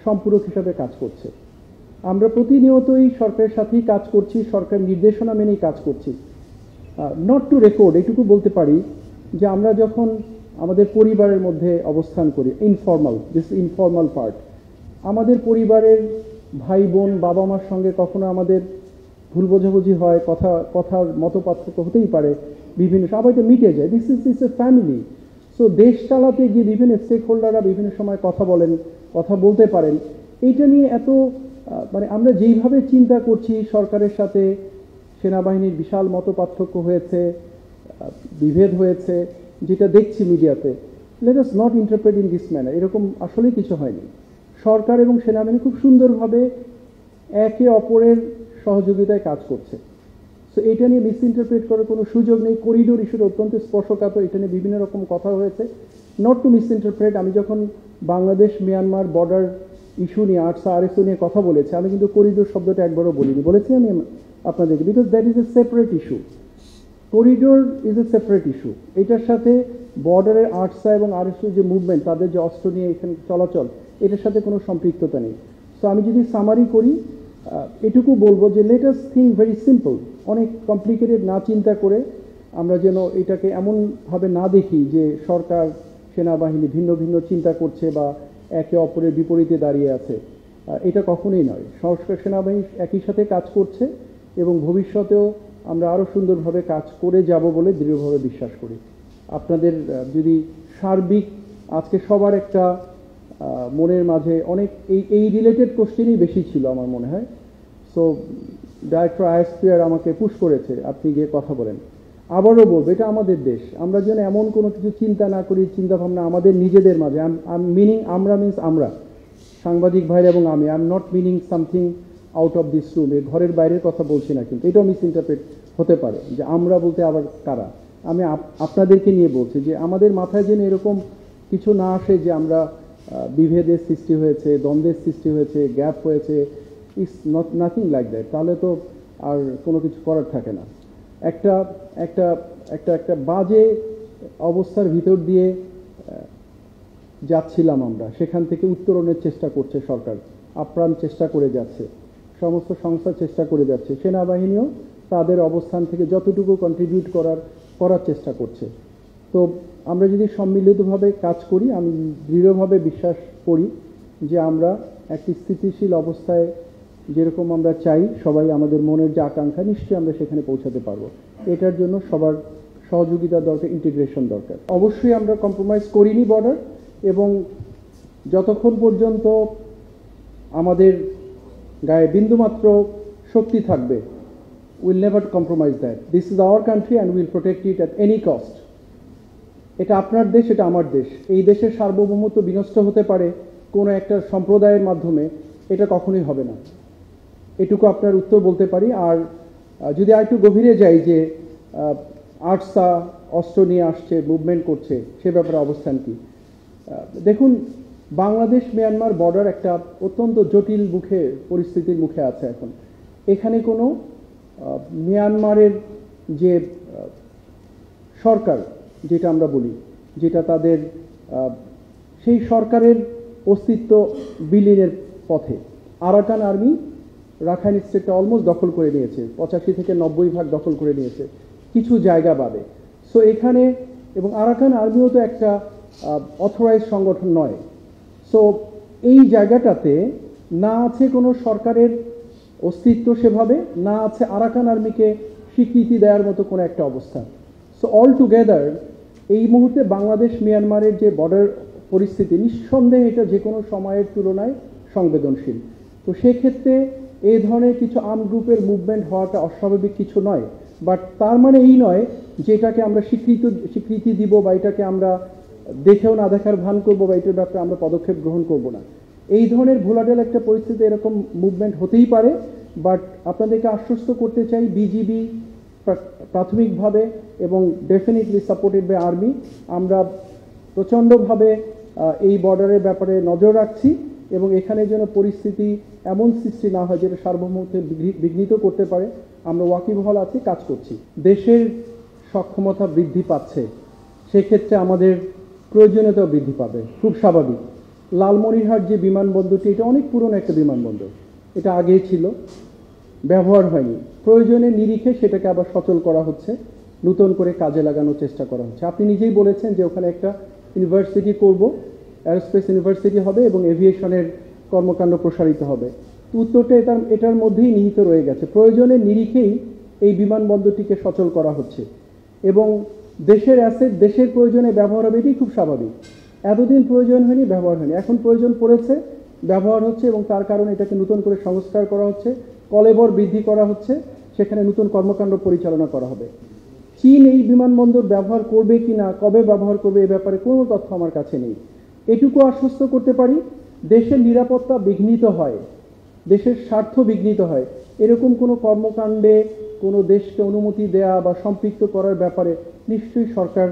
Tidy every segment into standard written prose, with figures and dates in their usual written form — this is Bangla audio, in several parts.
সম্পূরক হিসাবে কাজ করছে। আমরা প্রতিনিয়তই সরকারের সাথেই কাজ করছি, সরকার নির্দেশনা মেনেই কাজ করছি। নট টু রেকর্ড এটুকু বলতে পারি যে আমরা যখন আমাদের পরিবারের মধ্যে অবস্থান করি, ইনফর্মাল পার্ট, আমাদের পরিবারের ভাই বোন বাবা মার সঙ্গে কখনো আমাদের ভুল বোঝাবুঝি হয়, কথার মতপার্থক্য হতেই পারে, বিভিন্ন সবাই তো মিটে যায়। This is a family. So দেশ চালাতে গিয়ে বিভিন্ন স্টেক হোল্ডাররা বিভিন্ন সময় কথা বলেন, কথা বলতে পারেন। এইটা নিয়ে এত মানে আমরা যেইভাবে চিন্তা করছি, সরকারের সাথে সেনাবাহিনীর বিশাল মতপার্থক্য হয়েছে, বিভেদ হয়েছে, যেটা দেখছি মিডিয়াতে, let us not interpret in this manner. এরকম আসলেই কিছু হয়নি। সরকার এবং সেনাবাহিনী খুব সুন্দরভাবে একে অপরের সহযোগিতায় কাজ করছে। সো এটা নিয়ে মিসইন্টারপ্রেট করার কোনো সুযোগ নেই। করিডোর ইস্যুটা অত্যন্ত স্পর্শকাতর, এটা নিয়ে বিভিন্ন রকম কথা হয়েছে। নট টু মিসইন্টারপ্রেট, আমি যখন বাংলাদেশ মিয়ানমার বর্ডার ইস্যু নিয়ে আরসা আরএসও নিয়ে কথা বলেছি, আমি কিন্তু করিডোর শব্দটা একবারও বলিনি, বলেছি আমি আপনাদেরকে, because that is a separate issue. Corridor is a separate issue. এটার সাথে বর্ডারের আরসা এবং আরএসও যে মুভমেন্ট, তাদের যে অস্ত্র নিয়ে এখানে চলাচল, এটার সাথে কোনো সম্পৃক্ততা নেই। সো আমি যদি সামারি করি, এটুকু বলবো যে let us think very simple, অনেক কমপ্লিকেটেড না চিন্তা করে আমরা যেন এটাকে এমনভাবে না দেখি যে সরকার সেনাবাহিনী ভিন্ন ভিন্ন চিন্তা করছে বা একে অপরের বিপরীতে দাঁড়িয়ে আছে। এটা কখনোই নয়। সংস্কার সেনাবাহিনী একই সাথে কাজ করছে এবং ভবিষ্যতেও আমরা আরও সুন্দরভাবে কাজ করে যাব বলে দৃঢ়ভাবে বিশ্বাস করি। আপনাদের যদি সার্বিক আজকে সবার একটা মনের মাঝে অনেক এই রিলেটেড কোশ্চেনই বেশি ছিল আমার মনে হয়। সো ডাইরেক্টর আইএসপিআর আমাকে পুশ করেছে, আপনি গিয়ে কথা বলেন। আবারও বলবো, এটা আমাদের দেশ, আমরা যেন এমন কোনো কিছু চিন্তা না করি, চিন্তাভাবনা আমাদের নিজেদের মাঝে। মিনিং আমরা মিনস আমরা, সাংবাদিক ভাইরা এবং আমি। I am not meaning something out of this room, এই ঘরের বাইরের কথা বলছি না, কিন্তু এটাও মিসইন্টারপ্রেট হতে পারে যে আমরা বলতে আবার কারা। আমি আপনাদেরকে নিয়ে বলছি যে আমাদের মাথায় যেন এরকম কিছু না আসে যে আমরা বিভেদের সৃষ্টি হয়েছে, দ্বন্দ্বের সৃষ্টি হয়েছে, গ্যাপ হয়েছে। It's not nothing like that. তাহলে তো আর কোনো কিছু করার থাকে না। একটা একটা একটা একটা বাজে অবস্থার ভিতর দিয়ে যাচ্ছিলাম আমরা, সেখান থেকে উত্তরণের চেষ্টা করছে সরকার, আপ্রাণ চেষ্টা করে যাচ্ছে, সমস্ত সংস্থা চেষ্টা করে যাচ্ছে, সেনাবাহিনীও তাদের অবস্থান থেকে যতটুকু কন্ট্রিবিউট করার চেষ্টা করছে। তো আমরা যদি সম্মিলিতভাবে কাজ করি, আমি দৃঢ়ভাবে বিশ্বাস করি যে আমরা একটি স্থিতিশীল অবস্থায় যেরকম আমরা চাই, সবাই আমাদের মনের যে আকাঙ্ক্ষা, নিশ্চয়ই আমরা সেখানে পৌঁছাতে পারবো। এটার জন্য সবার সহযোগিতা দরকার, ইন্টিগ্রেশন দরকার। অবশ্যই আমরা কম্প্রোমাইজ করিনি বর্ডার, এবং যতক্ষণ পর্যন্ত আমাদের গায়ে বিন্দুমাত্র শক্তি থাকবে, will never compromise that. This is our country and will protect it at any cost. এটা আপনার দেশ, এটা আমার দেশ। এই দেশের সার্বভৌমত্ব বিনষ্ট হতে পারে কোনো একটা সম্প্রদায়ের মাধ্যমে, এটা কখনোই হবে না। এটুকু আপনার উত্তর বলতে পারি। আর যদি আর একটু গভীরে যাই যে আরসা অস্ত্র নিয়ে আসছে, মুভমেন্ট করছে, সে ব্যাপারে অবস্থান কি? দেখুন, বাংলাদেশ মিয়ানমার বর্ডার একটা অত্যন্ত জটিল পরিস্থিতির মুখে আছে এখন। এখানে কোনো মিয়ানমারের যে সরকার, যেটা আমরা বলি, যেটা তাদের সেই সরকারের অস্তিত্ব বিলীনের পথে। আরাকান আর্মি রাখাইন স্টেটটা অলমোস্ট দখল করে নিয়েছে, 85 থেকে 90% দখল করে নিয়েছে, কিছু জায়গা বাদে। সো এখানে, এবং আরাকান আর্মিও তো একটা অথরাইজড সংগঠন নয়। সো এই জায়গাটাতে না আছে কোনো সরকারের অস্তিত্ব সেভাবে, না আছে আরাকান আর্মিকে স্বীকৃতি দেওয়ার মতো কোনো একটা অবস্থা। সো অল টুগেদার এই মুহূর্তে বাংলাদেশ মিয়ানমারের যে বর্ডার পরিস্থিতি, নিঃসন্দেহে এটা যে কোনো সময়ের তুলনায় সংবেদনশীল। তো সেক্ষেত্রে এই ধরনের কিছু আর্ম গ্রুপের মুভমেন্ট হওয়াটা অস্বাভাবিক কিছু নয়। বাট তার মানে এই নয় যে এটাকে আমরা স্বীকৃতি দিব, বা এটাকে আমরা দেখেও না দেখার ভান করবো, বা এটার ব্যাপারে আমরা পদক্ষেপ গ্রহণ করব না। এই ধরনের ভোলাটেল একটা পরিস্থিতি, এরকম মুভমেন্ট হতেই পারে। বাট আপনাদেরকে আশ্বস্ত করতে চাই, বিজিবি প্রাথমিকভাবে এবং ডেফিনেটলি সাপোর্টেড বাই আর্মি, আমরা প্রচণ্ডভাবে এই বর্ডারের ব্যাপারে নজর রাখছি, এবং এখানে যেন পরিস্থিতি এমন সৃষ্টি না হয় যেটা সার্বভৌমত্বকে বিঘ্নিত করতে পারে। আমরা ওয়াকিবহাল আছি, কাজ করছি। দেশের সক্ষমতা বৃদ্ধি পাচ্ছে, সেক্ষেত্রে আমাদের প্রয়োজনীয়তাও বৃদ্ধি পাবে, খুব স্বাভাবিক। লালমনিরহাট যে বিমানবন্দরটি, এটা অনেক পুরনো একটা বিমানবন্দর, এটা আগেই ছিল, ব্যবহার হয়নি। প্রয়োজনের নিরিখে সেটাকে আবার সচল করা হচ্ছে, নতুন করে কাজে লাগানোর চেষ্টা করা হচ্ছে। আপনি নিজেই বলেছেন যে ওখানে একটা ইউনিভার্সিটি করব, অ্যারোস্পেস ইউনিভার্সিটি হবে এবং এভিয়েশনের কর্মকাণ্ড প্রসারিত হবে। উত্তরটা এটার মধ্যেই নিহিত রয়ে গেছে। প্রয়োজনের নিরিখেই এই বিমানবন্দরটিকে সচল করা হচ্ছে এবং দেশের অ্যাসেট দেশের প্রয়োজনে ব্যবহার হবে, এটাই খুব স্বাভাবিক। এতদিন প্রয়োজন হয়নি, ব্যবহার হয়নি, এখন প্রয়োজন পড়েছে, ব্যবহার হচ্ছে এবং তার কারণে এটাকে নতুন করে সংস্কার করা হচ্ছে, কলেবর বৃদ্ধি করা হচ্ছে, সেখানে নতুন কর্মকাণ্ড পরিচালনা করা হবে। চীন এই বিমানবন্দর ব্যবহার করবে কি না, কবে ব্যবহার করবে, এ ব্যাপারে কোনো তথ্য আমার কাছে নেই। এটুকু আশ্বস্ত করতে পারি, দেশের নিরাপত্তা বিঘ্নিত হয়, দেশের স্বার্থ বিঘ্নিত হয়, এরকম কোনো কর্মকাণ্ডে কোনো দেশকে অনুমতি দেয়া বা সম্পৃক্ত করার ব্যাপারে নিশ্চয়ই সরকার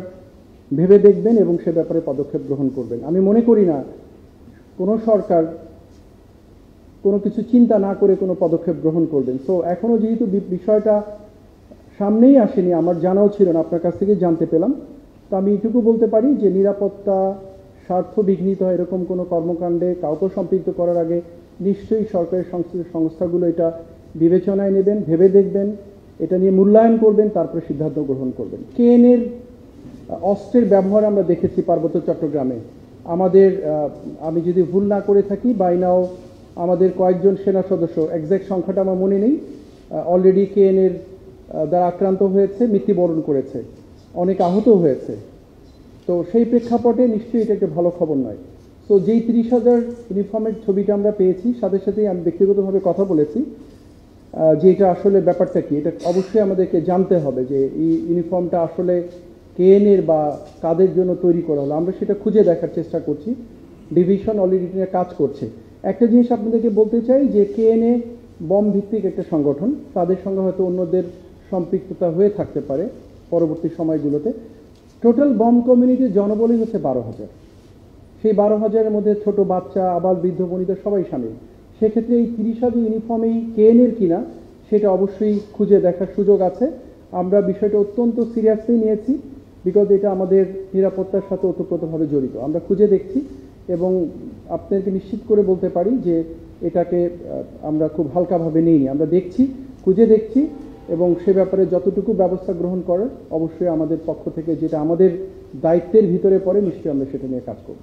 ভেবে দেখবেন এবং সে ব্যাপারে পদক্ষেপ গ্রহণ করবেন। আমি মনে করি না কোনো সরকার কোনো কিছু চিন্তা না করে কোনো পদক্ষেপ গ্রহণ করবেন। তো এখনও যেহেতু বিষয়টা সামনেই আসেনি, আমার জানাও ছিল না, আপনার কাছ থেকেই জানতে পেলাম, তো আমি এটুকু বলতে পারি যে নিরাপত্তা স্বার্থ বিঘ্নিত হয় এরকম কোনো কর্মকাণ্ডে কাউকে সম্পৃক্ত করার আগে নিশ্চয়ই সরকারি সংস্থাগুলো এটা বিবেচনায় নেবেন, ভেবে দেখবেন, এটা নিয়ে মূল্যায়ন করবেন, তারপরে সিদ্ধান্ত গ্রহণ করবেন। কেএনএর অস্ত্রের ব্যবহার আমরা দেখেছি পার্বত্য চট্টগ্রামে। আমাদের আমি যদি ভুল না করে থাকি, বাই নাও আমাদের কয়েকজন সেনা সদস্য, এক্স্যাক্ট সংখ্যাটা আমার মনে নেই, অলরেডি কেএনএর দ্বারা আক্রান্ত হয়েছে, মৃত্যুবরণ করেছে, অনেক আহত হয়েছে। তো সেই প্রেক্ষাপটে নিশ্চয়ই এটা একটা ভালো খবর নয়। তো যেই 30,000 ইউনিফর্মের ছবিটা আমরা পেয়েছি, সাথে সাথেই আমি ব্যক্তিগতভাবে কথা বলেছি যে এটা আসলে ব্যাপারটা কি, এটা অবশ্যই আমাদেরকে জানতে হবে যে এই ইউনিফর্মটা আসলে কেএনএর বা কাদের জন্য তৈরি করা হলো। আমরা সেটা খুঁজে দেখার চেষ্টা করছি, ডিভিশন অলরেডি নিয়ে কাজ করছে। একটা জিনিস আপনাদেরকে বলতে চাই যে কেএনএ বম ভিত্তিক একটা সংগঠন, তাদের সঙ্গে হয়তো অন্যদের সম্পৃক্ততা হয়ে থাকতে পারে পরবর্তী সময়গুলোতে। টোটাল বম কমিউনিটির জনবলই হচ্ছে 12,000। সেই 12,000-এর মধ্যে ছোট বাচ্চা, আবাল, বৃদ্ধ, বনিতা সবাই শামিল। সেক্ষেত্রে এই 30,000 ইউনিফর্মেই কেএনএর কিনা সেটা অবশ্যই খুঁজে দেখার সুযোগ আছে। আমরা বিষয়টা অত্যন্ত সিরিয়াসলি নিয়েছি, বিকজ এটা আমাদের নিরাপত্তার সাথে ওতপ্রোতভাবে জড়িত। আমরা খুঁজে দেখছি এবং আপনাদেরকে নিশ্চিত করে বলতে পারি যে এটাকে আমরা খুব হালকাভাবে নিইনি। আমরা দেখছি, খুঁজে দেখছি এবং সে ব্যাপারে যতটুকু ব্যবস্থা গ্রহণ করার অবশ্যই আমাদের পক্ষ থেকে, যেটা আমাদের দায়িত্বের ভিতরে পড়ে, নিশ্চয়ই আমরা সেটা নিয়ে কাজ করব।